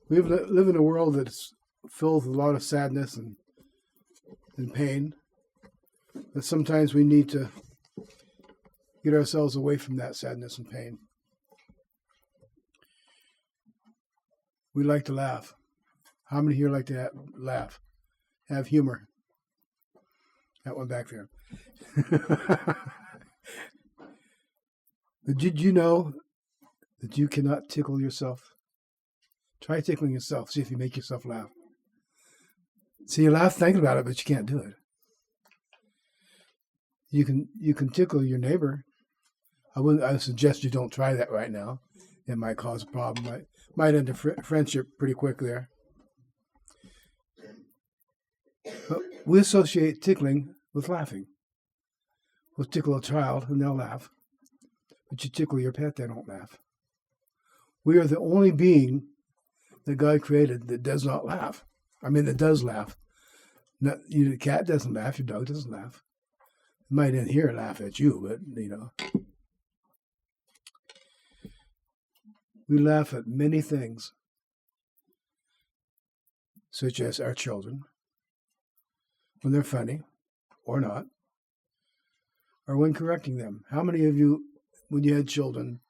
We live in a world that's filled with a lot of sadness and pain. But sometimes we need to get ourselves away from that sadness and pain. We like to laugh. How many here like to laugh? Have humor? That one back there. But did you know that you cannot tickle yourself? Try tickling yourself. See if you make yourself laugh. See, you laugh thinking about it, but you can't do it. You can tickle your neighbor. I suggest you don't try that right now. It might cause a problem. Might end a friendship pretty quick there. But we associate tickling with laughing. We'll tickle a child and they'll laugh. But you tickle your pet, they don't laugh. We are the only being that God created that does not laugh. That does laugh. The cat doesn't laugh, your dog doesn't laugh. It might in here laugh at you, but we laugh at many things, such as our children, when they're funny or not, or when correcting them. How many of you, when you had children,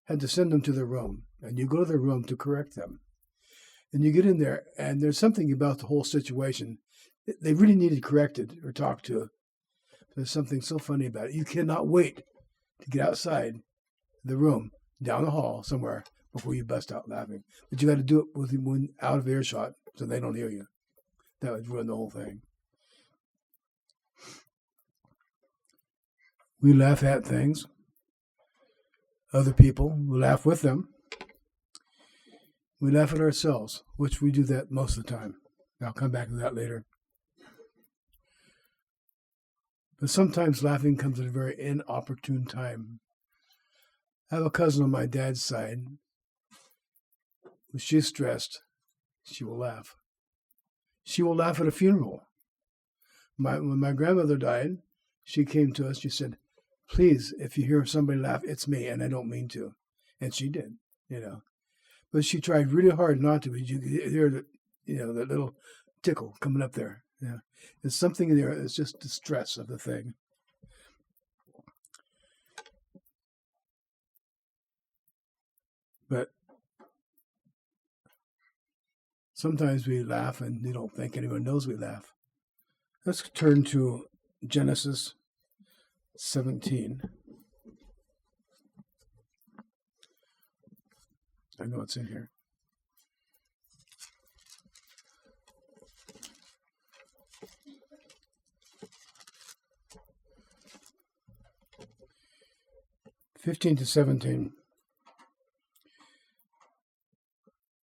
had to send them to their room, and you go to their room to correct them? And you get in there, and there's something about the whole situation. They really needed corrected or talked to. There's something so funny about it. You cannot wait to get outside the room, down the hall somewhere, before you bust out laughing. But you got to do it with them out of earshot so they don't hear you. That would ruin the whole thing. We laugh at things. Other people, we laugh with them. We laugh at ourselves, which we do that most of the time. I'll come back to that later. But sometimes laughing comes at a very inopportune time. I have a cousin on my dad's side. When she's stressed, she will laugh. She will laugh at a funeral. When my grandmother died, she came to us. She said, "Please, if you hear somebody laugh, it's me, and I don't mean to." And she did, But she tried really hard not to, but you could hear that, that little tickle coming up there. Yeah, there's something in there. It's just the stress of the thing. But sometimes we laugh and you don't think anyone knows we laugh. Let's turn to Genesis 17. I know it's in here. (15 to 17).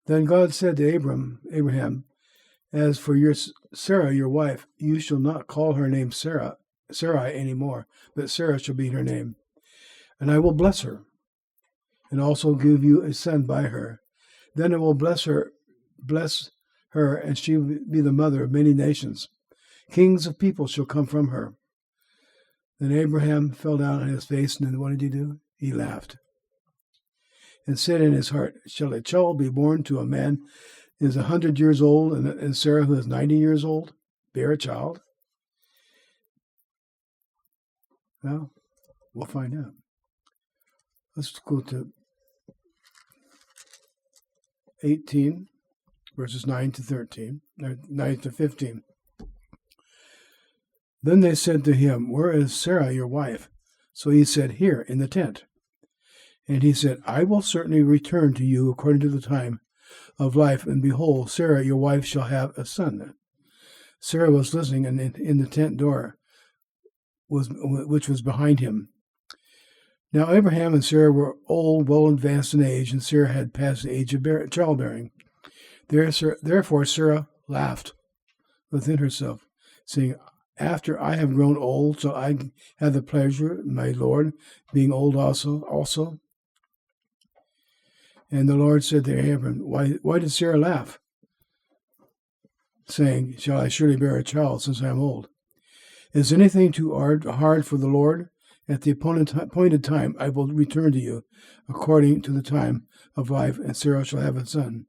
Then God said to Abraham, "As for Sarah, your wife, you shall not call her name Sarai any more, but Sarah shall be her name. And I will bless her, and also give you a son by her. Then I will bless her, and she will be the mother of many nations. Kings of people shall come from her." Then Abraham fell down on his face, and then what did he do? He laughed and said in his heart, "Shall a child be born to a man who is 100 years old, and Sarah, who is 90 years old, bear a child?" Well, we'll find out. Let's go to 18, verses 9 to 13, 9 to 15. Then they said to him, "Where is Sarah, your wife?" So he said, "Here, in the tent." And he said, "I will certainly return to you according to the time of life, and behold, Sarah, your wife, shall have a son." Sarah was listening in the tent door, which was behind him. Now Abraham and Sarah were old, well advanced in age, and Sarah had passed the age of childbearing. Therefore Sarah laughed within herself, saying, "After I have grown old, shall I have the pleasure, my Lord, being old also?" And the Lord said to Abraham, Why did Sarah laugh, saying, "Shall I surely bear a child, since I am old? Is anything too hard for the Lord? At the appointed time I will return to you, according to the time of life, and Sarah shall have a son."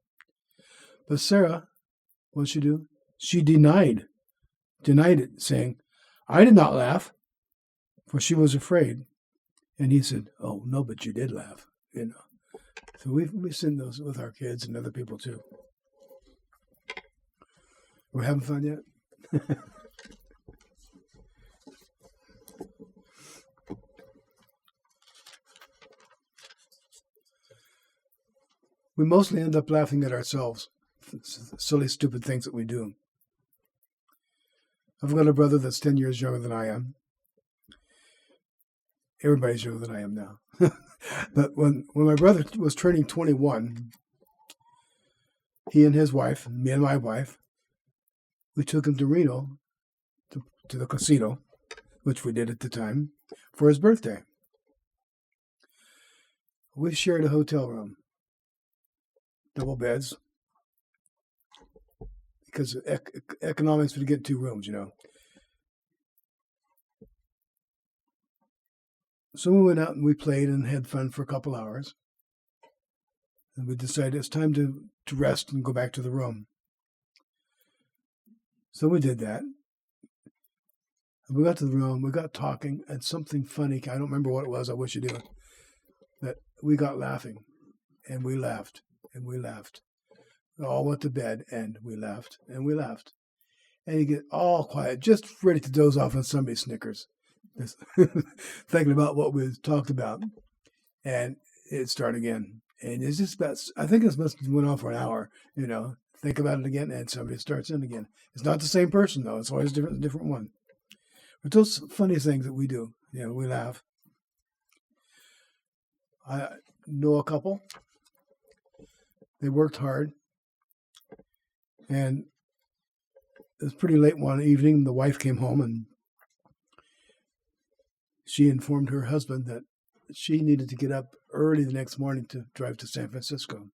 But Sarah, what did she do? She denied it, saying, I did not laugh, for she was afraid. And he said, oh, no, but you did laugh, So we've seen those with our kids and other people too. We're having fun yet? We mostly end up laughing at ourselves. Silly, stupid things that we do. I've got a brother that's 10 years younger than I am. Everybody's younger than I am now. But when my brother was turning 21, he and his wife, me and my wife, we took him to Reno, to the casino, which we did at the time, for his birthday. We shared a hotel room, double beds, because of economics would get 2 rooms, So we went out and we played and had fun for a couple hours. And we decided it's time to rest and go back to the room. So we did that. And we got to the room, we got talking, and something funny, I don't remember what it was, I wish you knew, but we got laughing, and we laughed, and we laughed. We all went to bed, and we laughed, and we laughed. And you get all quiet, just ready to doze off on somebody's Snickers. Thinking about what we talked about, and it started again. And it's just about, I think it must have went on for an hour, think about it again, and somebody starts in again. It's not the same person, though. It's always a different one. But those funny things that we do, we laugh. I know a couple. They worked hard, and it was pretty late one evening. The wife came home, and she informed her husband that she needed to get up early the next morning to drive to San Francisco,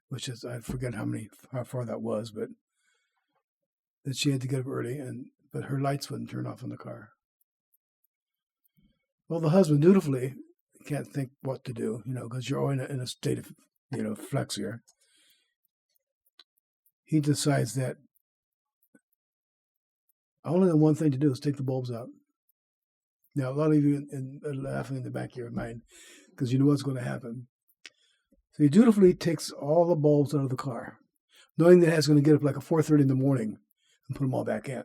which is, I forget how far that was, but that she had to get up early, but her lights wouldn't turn off in the car. Well, the husband dutifully can't think what to do, because you're in a state of flex here. He decides that only the one thing to do is take the bulbs out. Now, a lot of you are laughing in the back of your mind because you know what's going to happen. So he dutifully takes all the bulbs out of the car, knowing that he's going to get up like at 4:30 in the morning and put them all back in.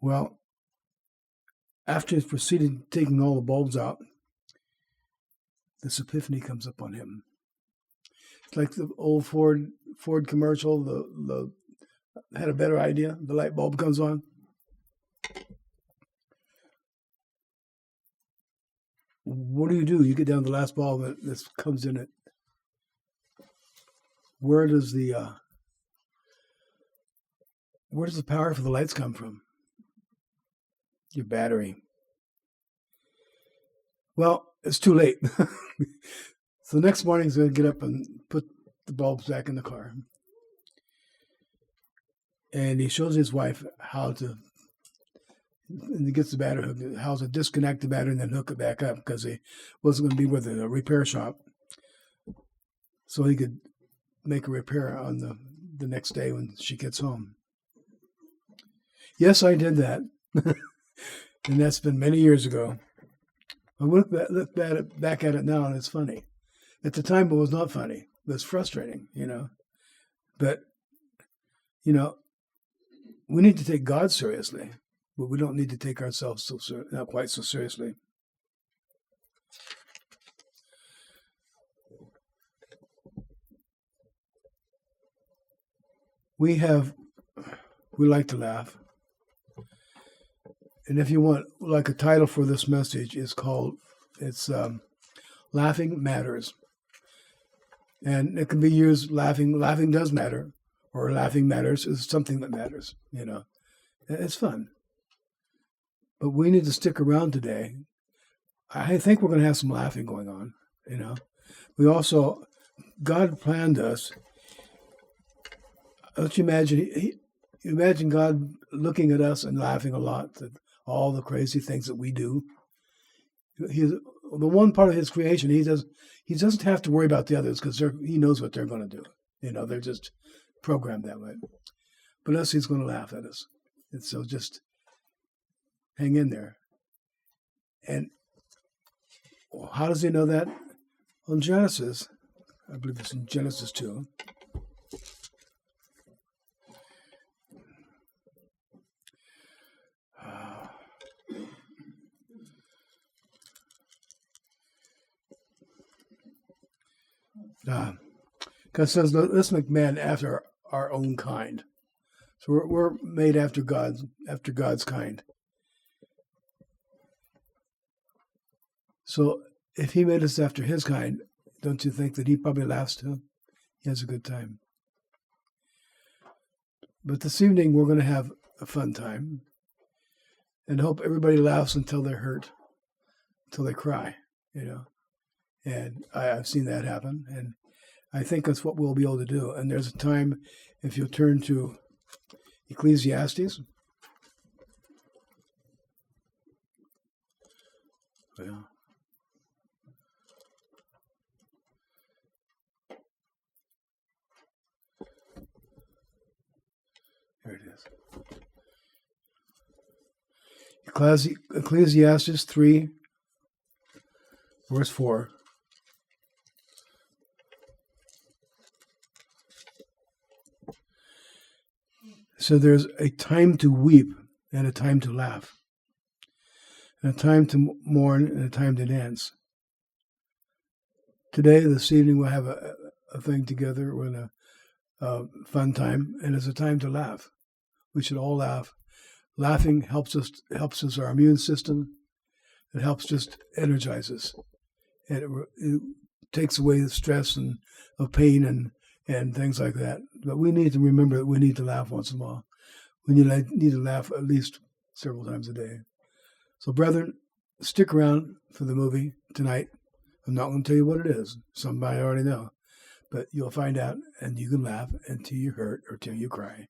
Well, after he's proceeded taking all the bulbs out, this epiphany comes up on him. It's like the old Ford commercial, the had a better idea, the light bulb comes on. What do? You get down to the last bulb and this comes in it. Where does the power for the lights come from? Your battery. Well, it's too late. So the next morning he's going to get up and put the bulbs back in the car. And he shows his wife and he gets the battery hooked, how to disconnect the battery and then hook it back up, because he wasn't going to be with a repair shop. So he could make a repair on the next day when she gets home. Yes, I did that. And that's been many years ago. I look back at it now, and it's funny. At the time, it was not funny. It was frustrating, But, we need to take God seriously, but we don't need to take ourselves not quite so seriously. We like to laugh. And if you want, like a title for this message is Laughing Matters. And it can be used, laughing does matter, or laughing matters is something that matters, It's fun. But we need to stick around today. I think we're going to have some laughing going on, We also, God planned us. Don't you imagine God looking at us and laughing a lot at all the crazy things that we do. the one part of his creation, he doesn't have to worry about the others because he knows what they're going to do. They're just programmed that way. But us, he's going to laugh at us. And so just hang in there. And how does he know that? On Genesis, I believe it's in Genesis 2. God says, let's make man after our own kind. So we're made after God's kind. So if he made us after his kind, don't you think that he probably laughs too? He has a good time. But this evening we're going to have a fun time and hope everybody laughs until they're hurt, until they cry, And I've seen that happen, and I think that's what we'll be able to do. And there's a time, if you'll turn to Ecclesiastes. Yeah. There it is. Ecclesiastes 3, verse 4. So there's a time to weep and a time to laugh, and a time to mourn and a time to dance. Today, this evening, we'll have a thing together. We're in a fun time, and it's a time to laugh. We should all laugh. Laughing helps us our immune system. It helps just energize us, and it takes away the stress and of pain and things like that. But we need to remember that we need to laugh once in a while. We need to laugh at least several times a day. So, brethren, stick around for the movie tonight. I'm not going to tell you what it is. Somebody already know. But you'll find out, and you can laugh until you hurt or till you cry.